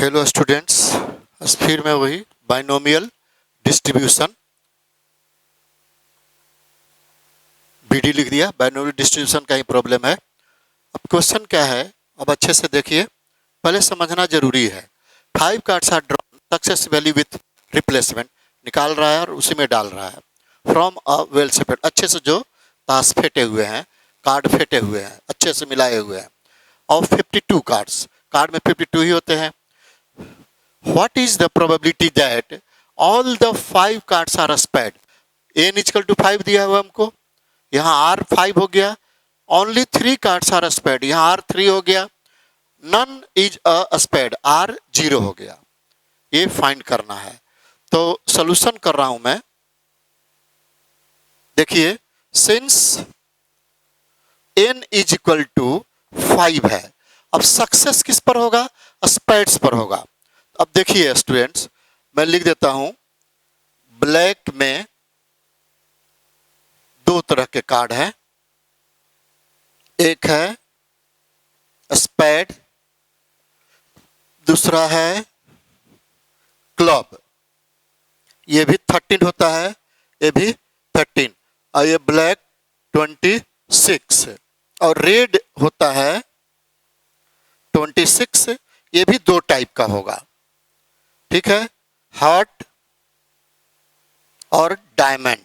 Hello students, फिर मैं वही बाइनोमियल डिस्ट्रीब्यूशन बीडी लिख दिया। बाइनोमियल डिस्ट्रीब्यूशन का ही प्रॉब्लम है। अब क्वेश्चन क्या है, अब अच्छे से देखिए, पहले समझना जरूरी है। 5 cards are drawn successively with replacement, निकाल रहा है और उसी में डाल रहा है। फ्रॉम अ वेल सेपरेट, अच्छे से जो ताश फेंटे हुए हैं, कार्ड फेंटे हुए हैं, अच्छे से मिलाए हुए हैं। ऑफ 52 कार्ड्स, कार्ड में 52 ही होते हैं। What is the probability that all the 5 cards are spared? n equal to 5 दिया हुआ हमको, यहाँ r 5 हो गया। Only 3 cards are spared, यहाँ r 3 हो गया। None is a spared, r 0 हो गया। ये फाइंड करना है, तो सॉल्यूशन कर रहा हूं मैं। देखिए, since n is equal to 5 है, अब सक्सेस किस पर होगा? स्पेड्स पर होगा। अब देखिए स्टूडेंट्स, मैं लिख देता हूं, ब्लैक में 2 तरह के कार्ड हैं। एक है स्पेड, दूसरा है क्लब। ये भी 13 होता है, ये भी 13, और ये ब्लैक 26, और रेड होता है 26। ये भी 2 टाइप का होगा, ठीक है, हार्ट और डायमंड।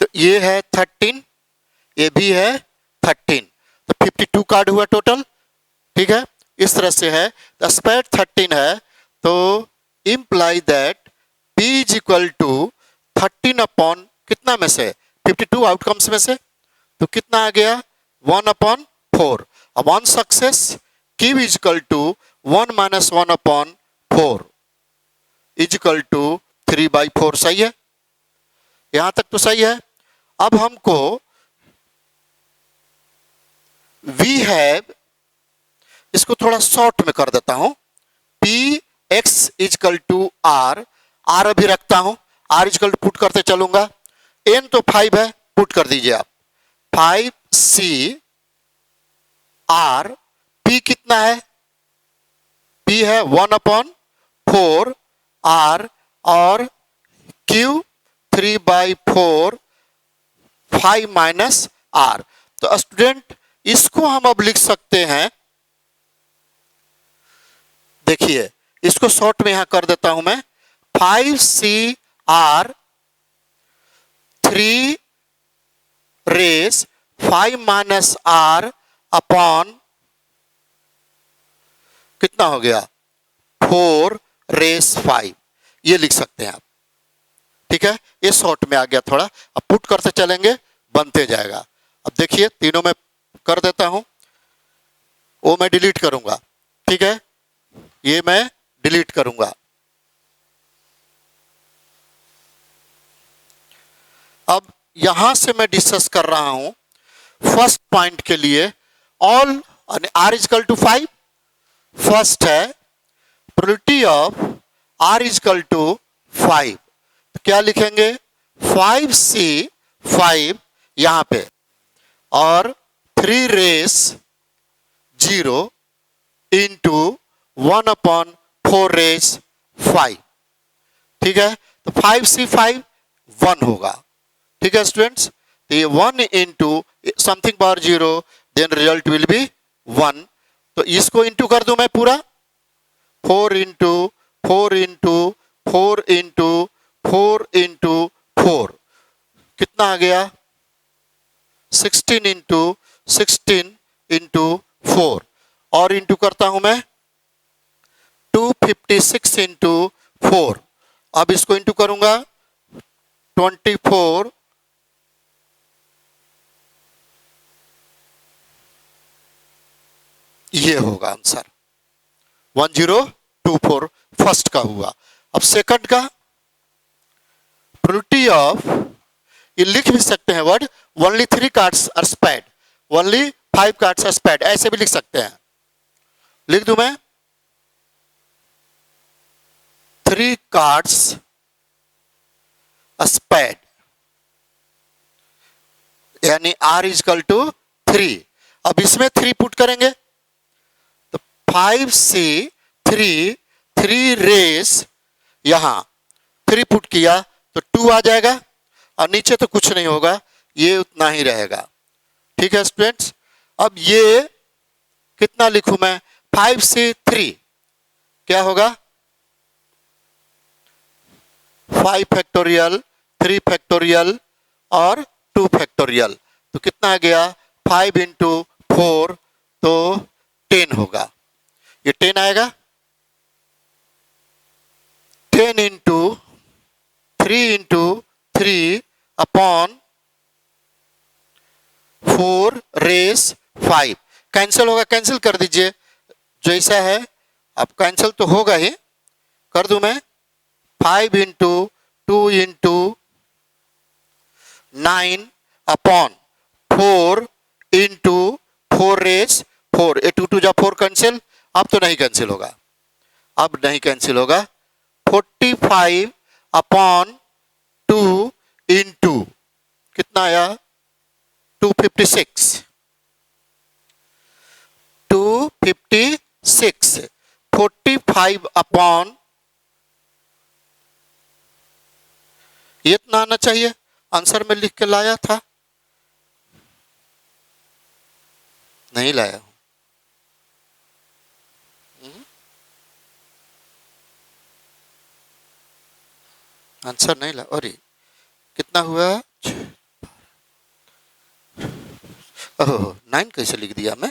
तो ये है 13, ये भी है 13, तो 52 कार्ड हुआ टोटल, ठीक है। इस तरह से है, तो स्पेड 13 है, तो imply that P is equal to 13 upon कितना में से? 52 आउटकम्स में से, तो कितना आ गया? 1/4। अब on success Q is equal to 1 - 1/4 is equal to 3/4। सही है, यहां तक तो सही है। अब हमको वी हैव, इसको थोड़ा शॉर्ट में कर देता हूं, P x is equal to R, R अभी रखता हूं, R is equal to put करते चलूंगा। n तो 5 है, पुट कर दीजिए आप, 5C R, P कितना है? P है 1/4 R, और Q 3/4 5 - R। तो स्टूडेंट, इसको हम अब लिख सकते हैं, देखिए इसको शॉर्ट में यहां कर देता हूं मैं, 5C R 3 race 5 - R upon कितना हो गया? 4 रेस 5, ये लिख सकते हैं आप, ठीक है। ये शॉर्ट में आ गया थोड़ा, अब पुट करते चलेंगे, बनते जाएगा। अब देखिए, तीनों में कर देता हूं, वो मैं डिलीट करूंगा, ठीक है, ये मैं डिलीट करूंगा। अब यहां से मैं डिस्कस कर रहा हूं फर्स्ट पॉइंट के लिए, all R is equal to 5। First है probability of R is equal to 5, तो क्या लिखेंगे? 5C 5 यहां पे, और 3 रेस 0 इंटू 1/4 रेस 5, ठीक है। तो 5C 5 1 होगा, ठीक है स्टूडेंट्स। तो ये 1 into something power 0, then result will be 1। तो इसको इंटू कर दूं मैं पूरा, 4 इंटू 4 इंटू 4 इंटू 4 इंटू 4, कितना आ गया? 16 इंटू 16 इंटू 4, और इंटू करता हूं मैं 256 इंटू 4। अब इसको इंटू करूंगा 24, ये होगा आंसर 1024 फर्स्ट का हुआ। अब सेकंड का, प्रोबेबिलिटी ऑफ, ये लिख भी सकते हैं word, only 3 cards are spade, only 5 cards are spade, ऐसे भी लिख सकते हैं। लिख दूं मैं, 3 कार्ड्स स्पेड, यानी R इज इक्वल टू 3। अब इसमें 3 पुट करेंगे, तो 5C3 3 रेस, यहां 3 पुट किया तो 2 आ जाएगा और नीचे तो कुछ नहीं होगा, ये उतना ही रहेगा। ठीक है स्टूडेंट्स, अब ये कितना लिखूं मैं, 5C3 क्या होगा, 5 फैक्टोरियल, 3 फैक्टोरियल और 2 फैक्टोरियल, तो कितना आ गया 5 इंटू 4 तो 10 होगा। ये 10 आएगा, 10 into 3 into 3 upon 4 raise 5, cancel होगा, कैंसिल कर दीजिए, जैसा है अब कैंसिल तो होगा ही, कर दूं मैं 5 into 2 into 9 upon 4 into 4 raise 4, ए 2 2 जा 4 कैंसिल, अब तो नहीं कैंसिल होगा, अब नहीं कैंसिल होगा, 45 अपॉन 2 इंटू कितना आया 256, 256, 45 अपॉन, ये इतना आना चाहिए, आंसर में लिख के लाया था, नहीं लाया हूं। आंसर नहीं ला, अरे कितना हुआ, ओह 9 कैसे लिख दिया मैं,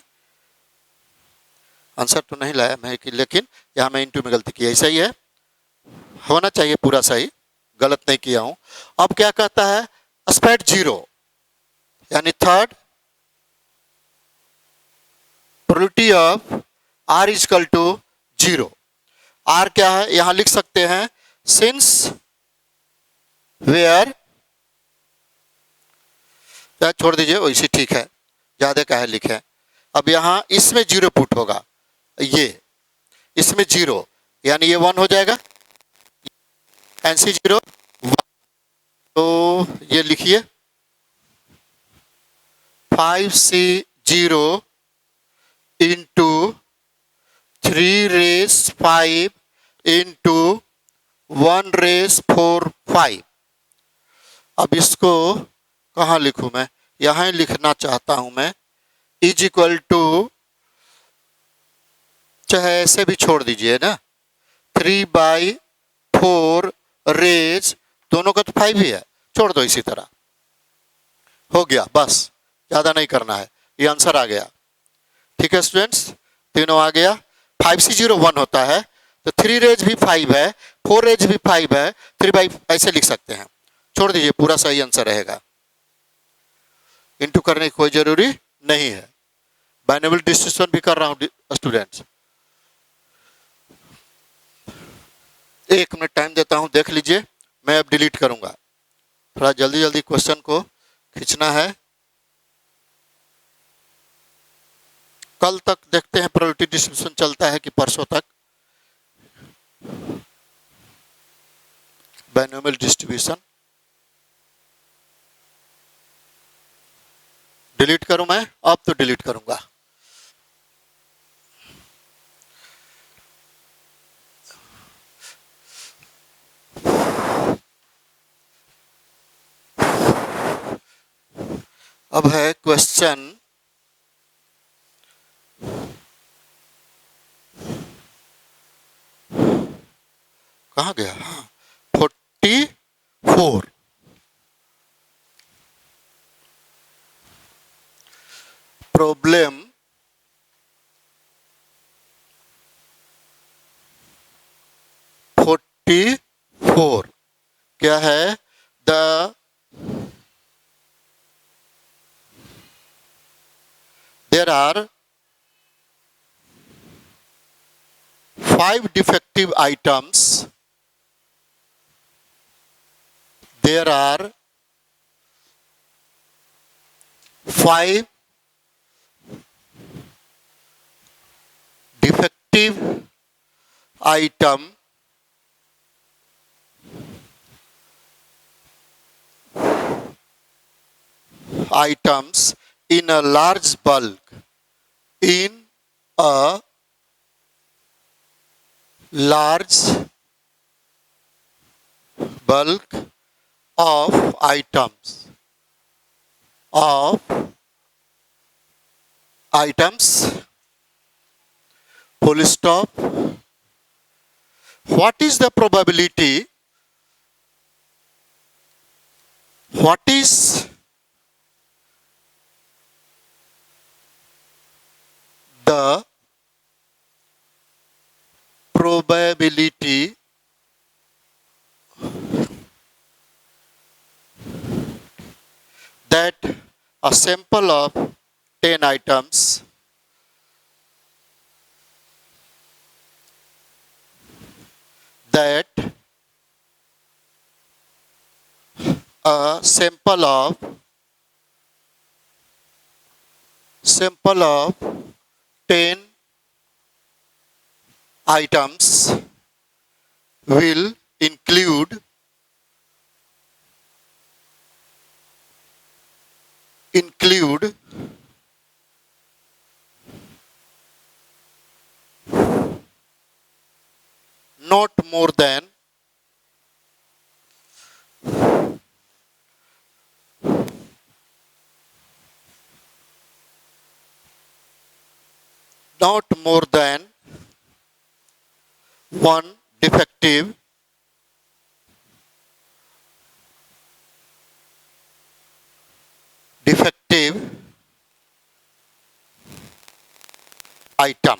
आंसर तो नहीं लाया मैं, लेकिन यहां मैं इंटू में गलती की, ऐसा ही है, होना चाहिए पूरा सही, गलत नहीं किया हूं। अब क्या कहता है, एस्पेक्ट 0 यानी third probability of R equal to 0, R क्या है यहां लिख सकते हैं, सिंस वेयर, छोड़ दीजिए वैसे ठीक है, ज्यादा क्या है लिखे, अब यहां इसमें 0 पुट होगा, ये इसमें 0 यानी ये 1 हो जाएगा, NC 0 1, तो ये लिखिए 5C0 into 3 race 5 into 1 race 4 5, अब इसको कहाँ लिखूं मैं, यहां लिखना चाहता हूं मैं, इज इक्वल टू, चाहे ऐसे भी छोड़ दीजिए ना, 3/4 रेज, दोनों का तो 5 ही है, छोड़ दो इसी तरह, हो गया, बस ज्यादा नहीं करना है, ये आंसर आ गया। ठीक है स्टूडेंट्स, तीनों आ गया, 5C0 1 होता है, तो 3 रेज भी 5 है, 4 रेज भी 5 है, 3/, ऐसे लिख सकते हैं, छोड़ दीजिए, पूरा सही आंसर रहेगा, इंटू करने की कोई जरूरी नहीं है, बाइनोमियल डिस्ट्रीब्यूशन भी कर रहा हूं स्टूडेंट्स, 1 मिनट टाइम देता हूं, देख लीजिए, मैं अब डिलीट करूंगा, थोड़ा जल्दी जल्दी क्वेश्चन को खींचना है, कल तक देखते हैं प्रोबेबिलिटी डिस्ट्रीब्यूशन चलता है कि परसों तक, बाइनोमियल डिस्ट्रीब्यूशन डिलीट करूं मैं, अब तो डिलीट करूंगा, अब है क्वेश्चन कहाँ गया, हाँ 44, प्रॉब्लम 44 क्या है, the there are 5 defective items, there are 5 defective items in a large bulk in a large bulk of of items, full stop. What is the probability? What is the probability that a sample of 10 items that a sample of 10 items will include not more than not more than one defective item.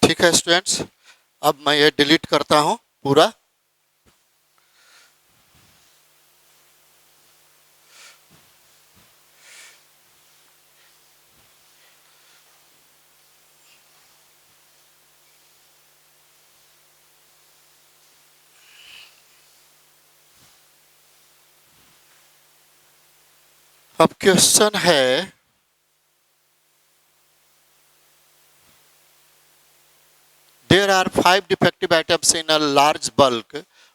ठीक है students, अब मैं ये delete करता हूं पूरा। अब question है, there are 5 defective items in a large bulk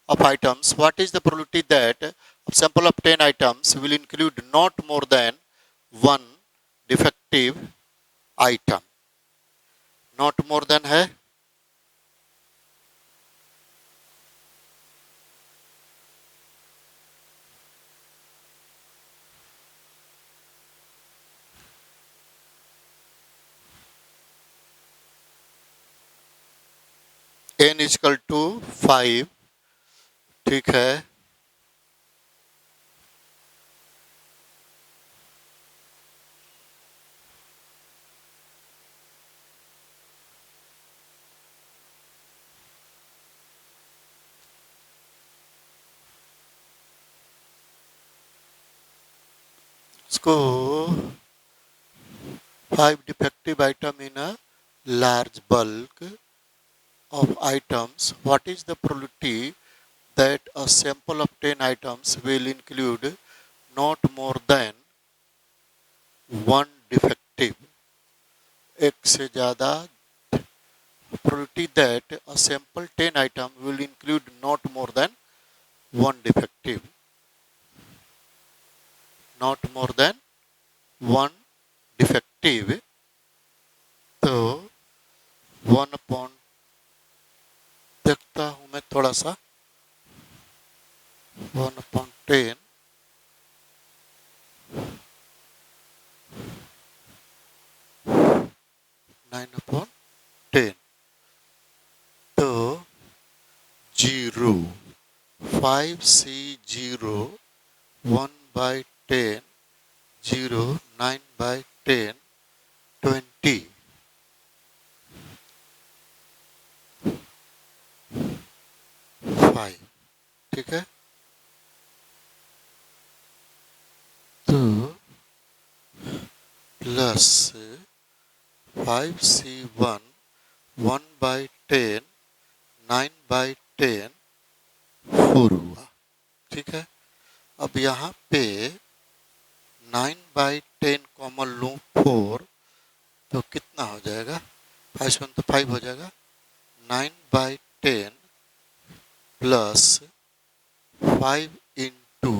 of items. What is the probability that a sample of 10 items will include not more than one defective item? Not more than है n is equal to 5। ठीक है, इसको 5 defective item in a large bulk of items. What is the probability that a sample of 10 items will include not more than one defective? एक से ज़्यादा probability that a sample 10 item will include not more than one defective. Not more than one defective. तो 1/, देखता हूं मैं थोड़ा सा, 1/10 9/10 तो 0 5C0 1/10 0 9/10 20 5। ठीक है, तो प्लस 5C1 1/10 9/10 4 हुआ। ठीक है, अब यहाँ पे 9/10 कॉमन लूँ 4, तो कितना हो जाएगा, 5 तो 5 हो जाएगा, 9/10 प्लस 5 इंटू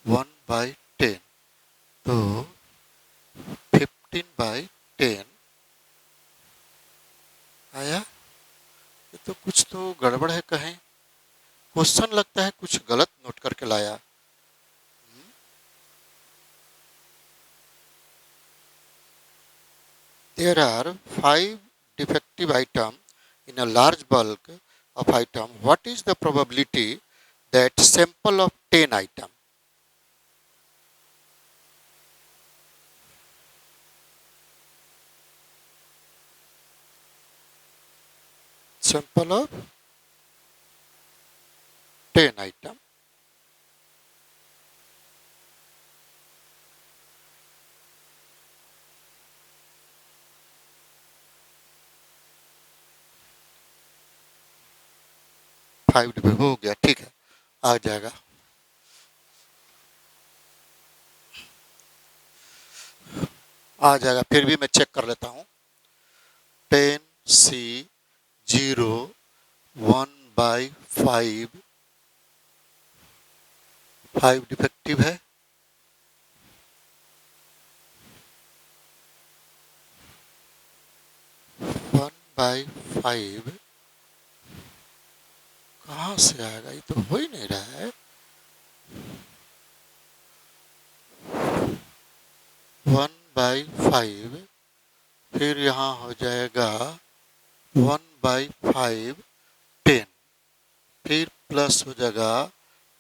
1/10, तो 15/10 आया। ये तो कुछ तो गड़बड़ है, कहीं क्वेश्चन लगता है कुछ गलत नोट करके लाया। There are 5 defective items in a large bulk of item. What is the probability that sample of 10 items? Sample of 10 items. Five डिबे हो गया, ठीक है, आ जाएगा। आ जाएगा, फिर भी मैं चेक कर लेता हूँ। 10C0 1/5, 5 डिफेक्टिव है। 1/5 कहाँ से आएगा, ये तो हो ही नहीं रहा है। 1/5 फिर यहाँ हो जाएगा 1/5 10, फिर प्लस हो जाएगा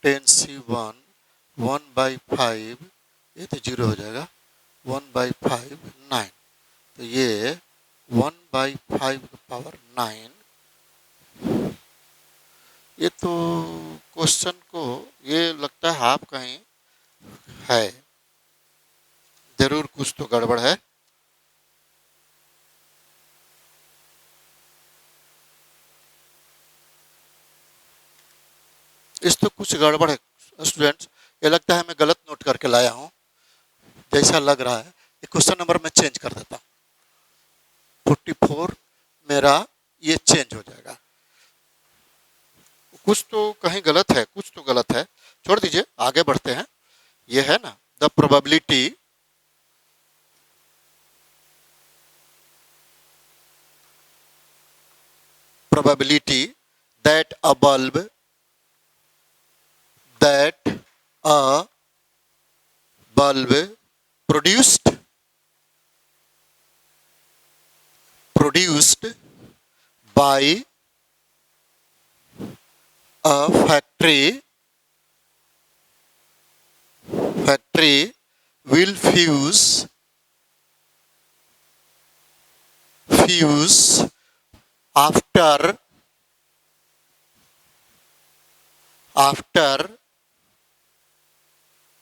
10C1 1/5, ये तो 0 हो जाएगा, 1/5 9, तो ये 1/5 का पावर 9। ये तो क्वेश्चन को ये लगता है आप कहीं है, जरूर कुछ तो गड़बड़ है। इस तो कुछ गड़बड़ है स्टूडेंट्स, ये लगता है मैं गलत नोट करके लाया हूँ, जैसा लग रहा है। ये क्वेश्चन नंबर मैं चेंज कर देता हूँ, 44 मेरा ये चेंज हो जाएगा। कुछ तो कहीं गलत है, कुछ तो गलत है, छोड़ दीजिए, आगे बढ़ते हैं। ये है ना, the probability that a bulb produced by a factory will fuse after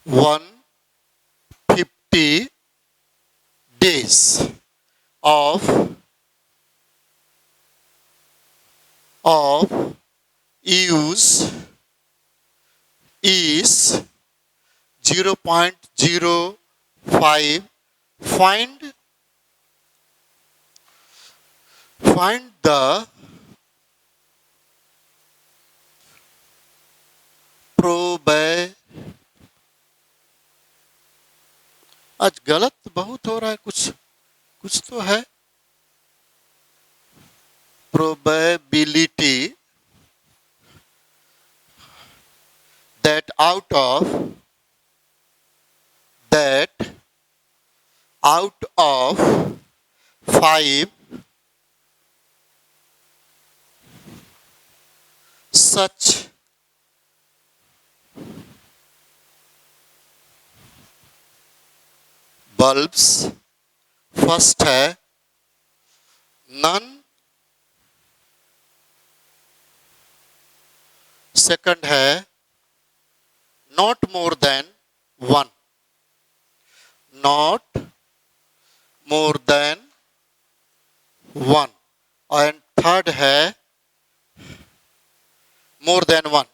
150 days of use is 0.05. Find the आज गलत बहुत हो रहा है, कुछ तो है। Probability that out of 5 such bulbs, first है none, सेकंड है not more than 1, not more than 1, and third है more than 1,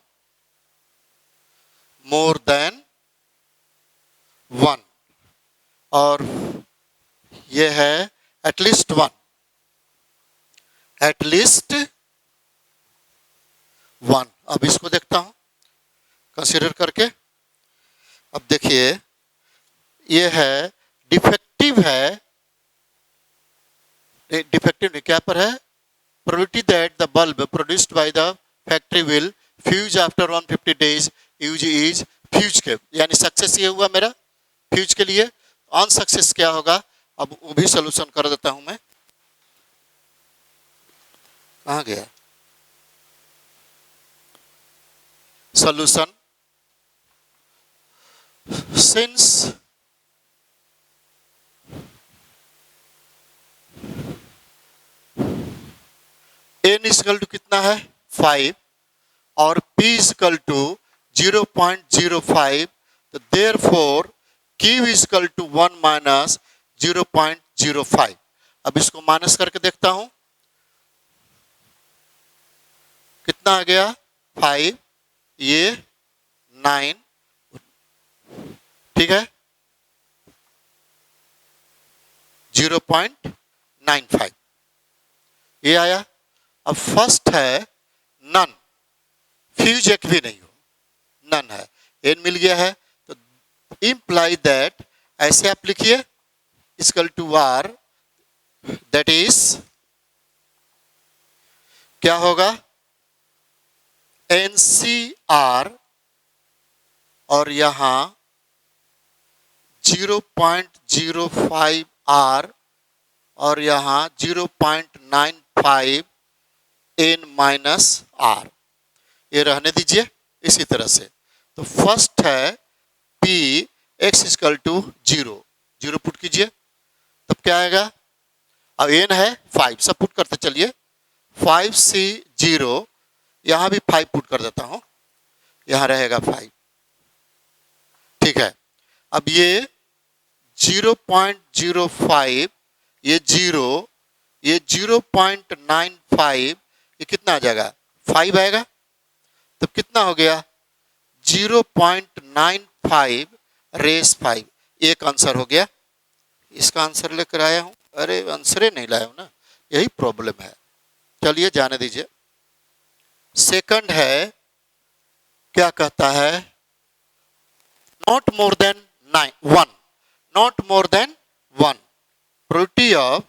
more than 1, और ये है at least 1, at least 1। अब इसको देखता हूं, कंसीडर करके। अब देखिए ये है डिफेक्टिव है, डिफेक्टिव नहीं, क्या पर है, probability that the bulb produced by the factory will fuse after 150 days use is fuse के, यानी सक्सेस ये हुआ मेरा फ्यूज के लिए। ऑन सक्सेस क्या होगा, अब वो भी सोल्यूशन कर देता हूं मैं। कहाँ गया solution, since n equal to कितना है 5 और p इक्वल टू 0.05, तो therefore q equal to 1 minus 0.05। अब इसको माइनस करके देखता हूं कितना आ गया 5, ये 9, ठीक है 0.95 ये आया। अब फर्स्ट है नन, फ्यूज एक भी नहीं हो, नन है, एन मिल गया है, तो इंप्लाई दैट, ऐसे आप लिखिए equal to R, that is क्या होगा NCR और यहां 0.05 R और यहां 0.95 N माइनस R, ये रहने दीजिए इसी तरह से। तो फर्स्ट है P x equal to 0, 0 put कीजिए, तब क्या आएगा, अब N है 5, सब पुट करते चलिए, 5C 0, यहां भी 5 पुट कर देता हूं, यहां रहेगा 5, ठीक है। अब ये 0.05, ये 0, ये 0.95, ये कितना आ जाएगा 5 आएगा, तो कितना हो गया 0.95 रेस 5, एक आंसर हो गया। इसका आंसर लेकर आया हूं, अरे आंसर नहीं लाया हूं ना, यही प्रॉब्लम है, चलिए जाने दीजिए। सेकंड है, क्या कहता है, not more than 1, not more than 1, probability of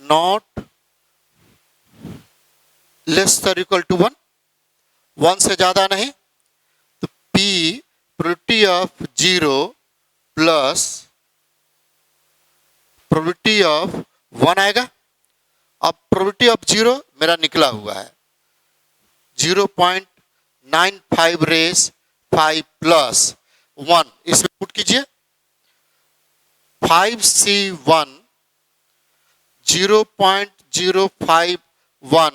not less than equal to 1, 1 से ज्यादा नहीं, तो P probability of 0 plus probability of 1 आएगा। अब प्रोबेबिलिटी ऑफ 0 मेरा निकला हुआ है 0.95 रेस 5 प्लस 1, इसमें पुट कीजिए 5C1 0.051,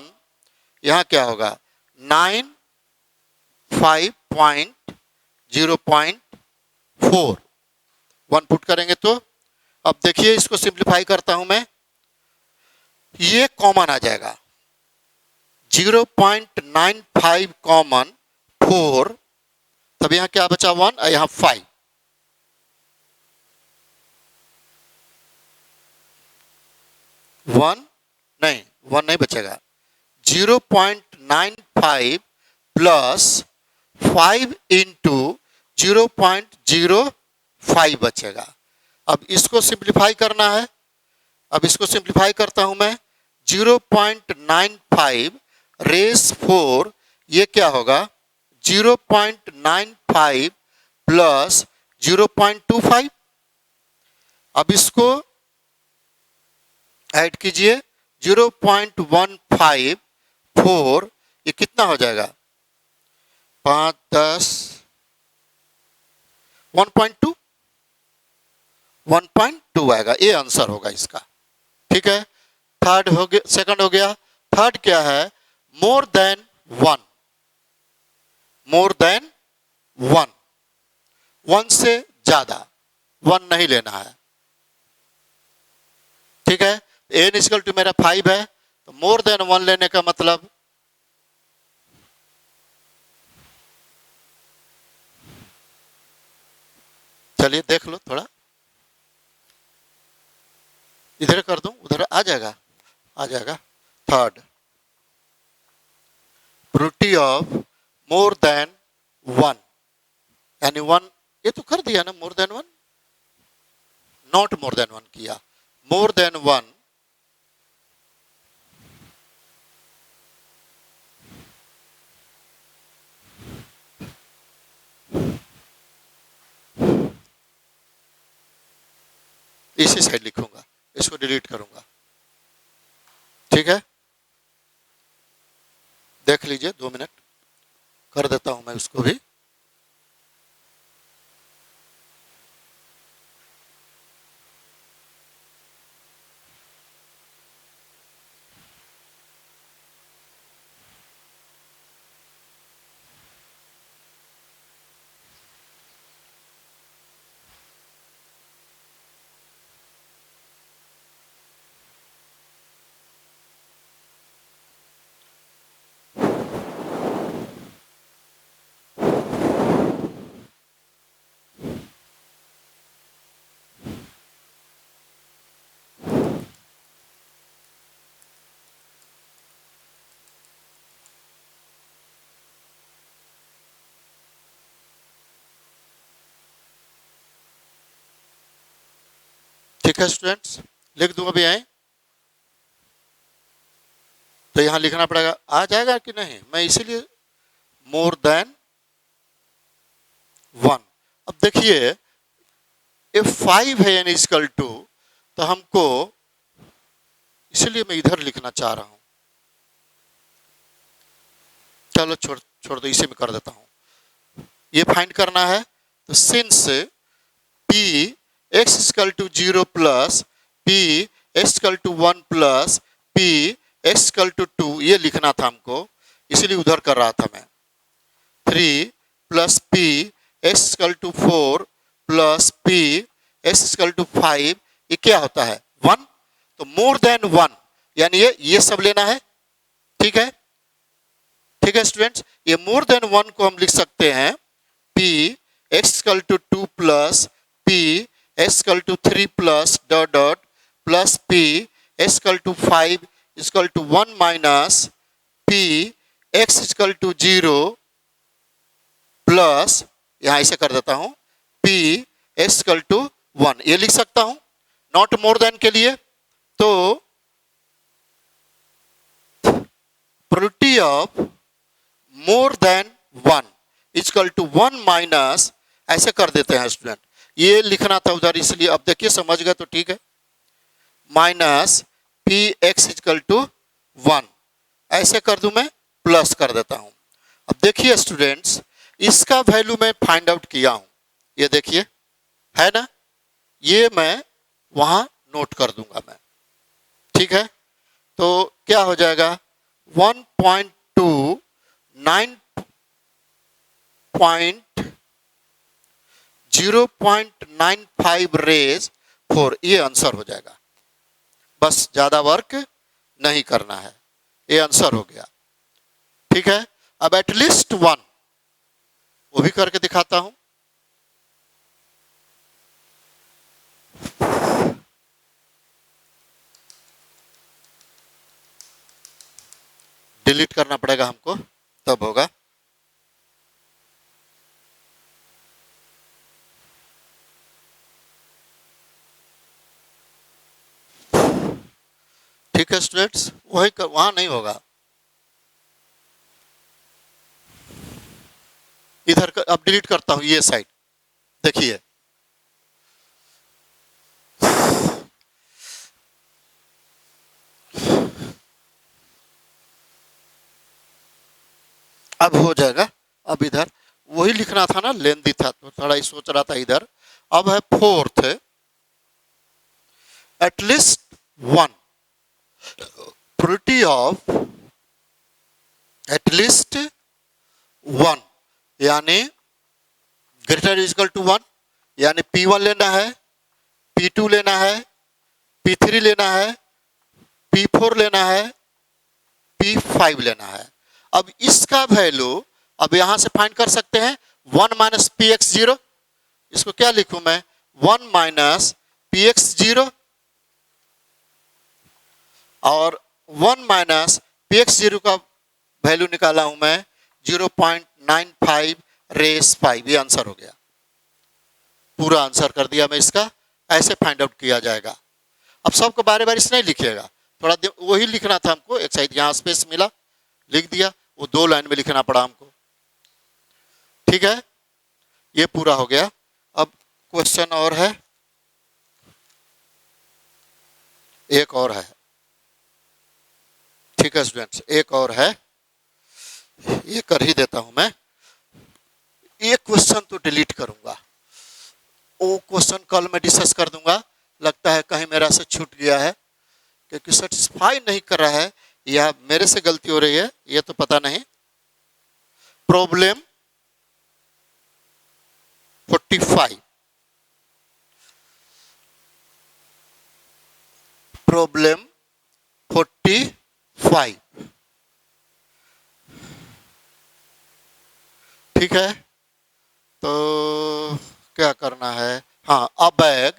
यहां क्या होगा 9 5.0.4, 1 पुट करेंगे तो, अब देखिए इसको सिंप्लीफाई करता हूं मैं, ये कॉमन आ जाएगा 0.95 कॉमन 4, तब यहां क्या बचा 1, यहां 5, वन नहीं बचेगा, 0.95 प्लस 5 इंटू 0.05 बचेगा। अब इसको सिंप्लीफाई करना है, अब इसको सिंप्लीफाई करता हूं मैं, 0.95 रेस 4, ये क्या होगा 0.95 प्लस 0.25, अब इसको ऐड कीजिए 0.154, ये कितना हो जाएगा 5 10 1.2 आएगा, ये आंसर होगा इसका, ठीक है। थर्ड हो गया, सेकंड हो गया, थर्ड क्या है, मोर देन 1, मोर देन 1, 1 से ज्यादा, 1 नहीं लेना है, ठीक है। n इक्वल टू मेरा 5 है, तो मोर देन 1 लेने का मतलब चलिए देख लो थोड़ा, इधर कर दूं, उधर आ जाएगा third, probability of more than 1, यानी 1 ये तो कर दिया ना, मोर देन 1, नॉट मोर देन 1 किया, मोर देन 1 इसी साइड लिखूंगा, इसको डिलीट करूंगा। ठीक है, देख लीजिए, 2 मिनट कर देता हूं मैं उसको भी। ठीक है स्टूडेंट्स, लिख दूंगा भी आए तो यहां लिखना पड़ेगा, आ जाएगा कि नहीं, मैं इसीलिए मोर देन 1। अब देखिए if 5 है यानी इक्वल टू, तो हमको, इसलिए मैं इधर लिखना चाह रहा हूं, चलो छोड़ दो, इसी में कर देता हूं। ये फाइंड करना है, तो since p x equal to 0 plus p x equal to 1 plus p x equal to 2, ये लिखना था हमको, इसीलिए उधर कर रहा था मैं। 3 plus p x equal to 4 plus p x equal to 5, ये क्या होता है 1, तो मोर देन 1 यानी ये सब लेना है। ठीक है, ठीक है स्टूडेंट्स, ये मोर देन 1 को हम लिख सकते हैं p x equal to 2 plus p x equal to 3 plus dot dot plus p x equal to 5 equal to 1 minus p x equal to 0 plus, यहां इसे कर देता हूं, p x इक्वल टू 1, ये लिख सकता हूं नॉट मोर देन के लिए। तो probability of more than 1 equal to 1 minus, ऐसे कर देते हैं स्टूडेंट, ये लिखना था उधर, इसलिए अब देखिए समझ गए तो ठीक है, minus p x equal to 1, ऐसे कर दूं मैं, प्लस कर देता हूं। अब देखिए स्टूडेंट्स, इसका वैल्यू मैं फाइंड आउट किया हूं, ये देखिए है ना, ये मैं वहां नोट कर दूंगा मैं। ठीक है, तो क्या हो जाएगा 1.2 0.95 रेज 4, ये आंसर हो जाएगा, बस ज्यादा वर्क नहीं करना है, ये आंसर हो गया। ठीक है, अब एटलीस्ट 1 वो भी करके दिखाता हूं। डिलीट करना पड़ेगा हमको, तब होगा। ठीक है स्टूडेंट्स, वहां नहीं होगा, इधर अब डिलीट करता हूं ये साइड, देखिए अब हो जाएगा। अब इधर वही लिखना था ना, लेंदी था तो थोड़ा ही सोच रहा था इधर। अब है fourth, at least 1, probability of at least 1 यानी ग्रेटर इक्वल टू 1, यानी P1 लेना है, P2 लेना है, P3 लेना है, P4 लेना है, P5 लेना है। अब इसका वैल्यू अब यहां से फाइंड कर सकते हैं, 1 माइनस पी एक्स 0, इसको क्या लिखूं मैं, 1 माइनस पी एक्स 0 और 1 माइनस पी एक्स 0 का वैल्यू निकाला हूं मैं 0.95 रेस 5, ये आंसर हो गया। पूरा आंसर कर दिया मैं इसका। ऐसे फाइंड आउट किया जाएगा। अब सबको बारे बारे से नहीं लिखिएगा, थोड़ा वही लिखना था हमको। एक साइड यहाँ स्पेस मिला, लिख दिया, वो 2 लाइन में लिखना पड़ा हमको। ठीक है, ये पूरा हो गया। अब क्वेश्चन और है, एक और है। ठीक है स्टूडेंट्स, एक और है, ये कर ही देता हूं मैं। एक क्वेश्चन तो डिलीट करूंगा, वो क्वेश्चन कल मैं डिस्कस कर दूंगा। लगता है कहीं मेरा से छूट गया है, क्योंकि सेटिस्फाई नहीं कर रहा है, या मेरे से गलती हो रही है, ये तो पता नहीं। Problem 45, problem 45। ठीक है, तो क्या करना है? हाँ, अ bag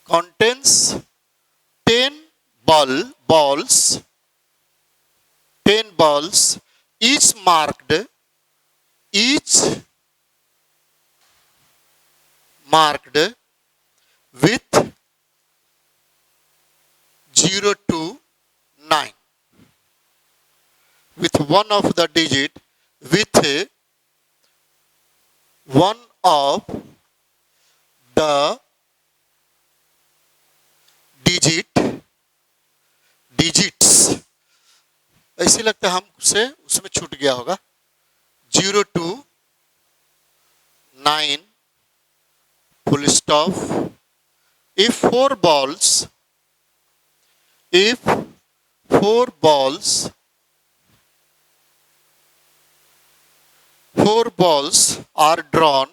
contains 10 balls, 10 balls, each marked with 0 to 9, with one of the digit, with one of the digits, ऐसे लगता है हमसे उसमें छूट गया होगा। 0 to 9 full stop। if four balls are drawn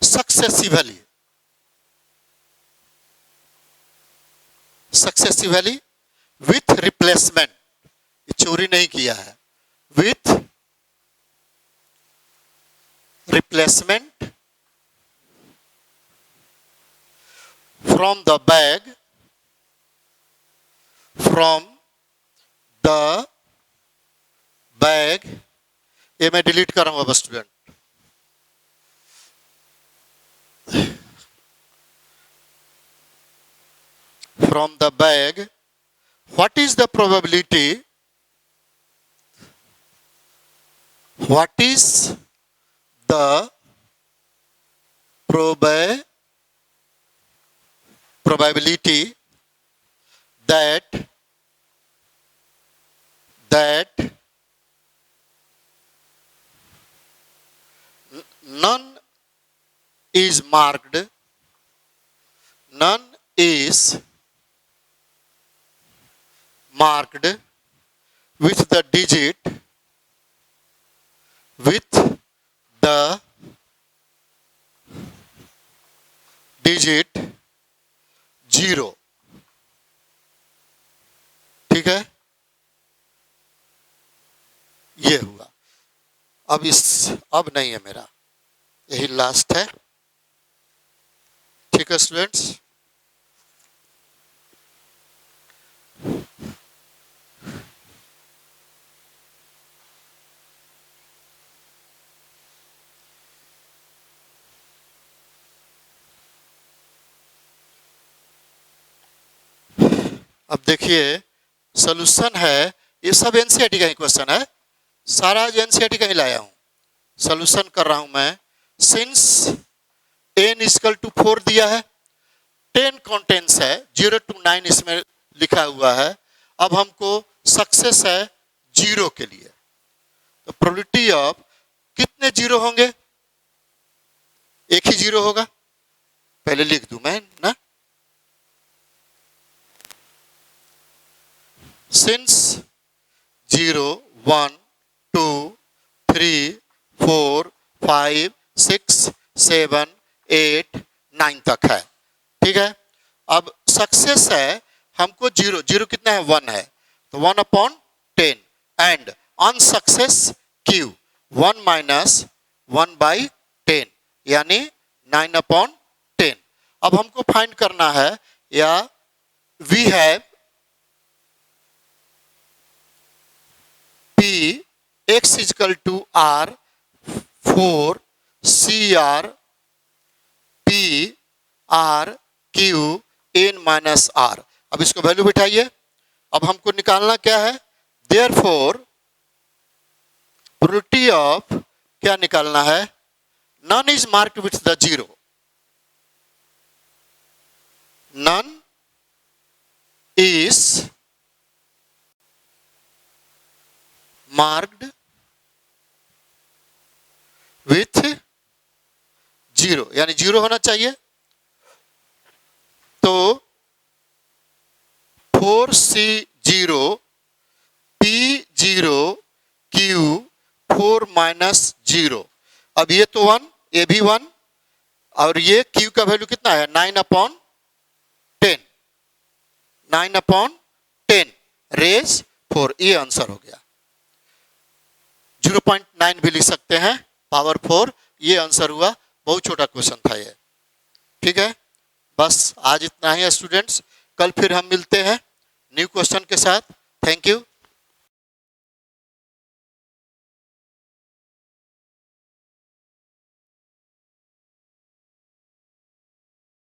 successively with replacement, ये चोरी नहीं किया है, with replacement from the bag, ये मैं डिलीट कर रहा हूँ अब student. From the bag, what is the probability? What is the probability that none is marked with the digit 0। ठीक है, ये हुआ। अब नहीं है मेरा, यही लास्ट है। ठीक है स्टूडेंट्स, अब देखिए सॉल्यूशन है। ये सब एनसीईआरटी का ही क्वेश्चन है, सारा एनसीईआरटी का ही लाया हूं। सॉल्यूशन कर रहा हूं मैं। सिंस n इक्वल टू 4 दिया है, 10 कंटेंट्स है, 0 to 9 इसमें लिखा हुआ है। अब हमको सक्सेस है 0 के लिए, तो प्रोबेबिलिटी ऑफ कितने 0 होंगे? एक ही 0 होगा, पहले लिख दूं मैं ना। Since 0, 1, 2, 3, 4, 5, 6, 7, 8, 9 तक है। ठीक है, अब सक्सेस है हमको 0 कितना है? 1 है, तो 1/10 एंड अनसक्सेस Q 1 - 1/10 यानी 9/10। अब हमको फाइंड करना है, या we have P x equal to R 4 CR P R Q N minus R। अब इसको वैल्यू बिठाइए। अब हमको निकालना क्या है, देयरफॉर प्रोबेबिलिटी ऑफ क्या निकालना है, none is marked with the zero, none is marked with zero, यानी जीरो होना चाहिए। तो 4C0 P0 Q 4 माइनस 0। अब ये तो 1, ये भी 1, और ये Q का वैल्यू कितना है, 9/10, 9/10 रेज 4, ये आंसर हो गया। 0.9 भी लिख सकते हैं, पावर 4, ये आंसर हुआ। बहुत छोटा क्वेश्चन था ये, ठीक है। बस आज इतना ही है स्टूडेंट्स, कल फिर हम मिलते हैं न्यू क्वेश्चन के साथ। Thank you.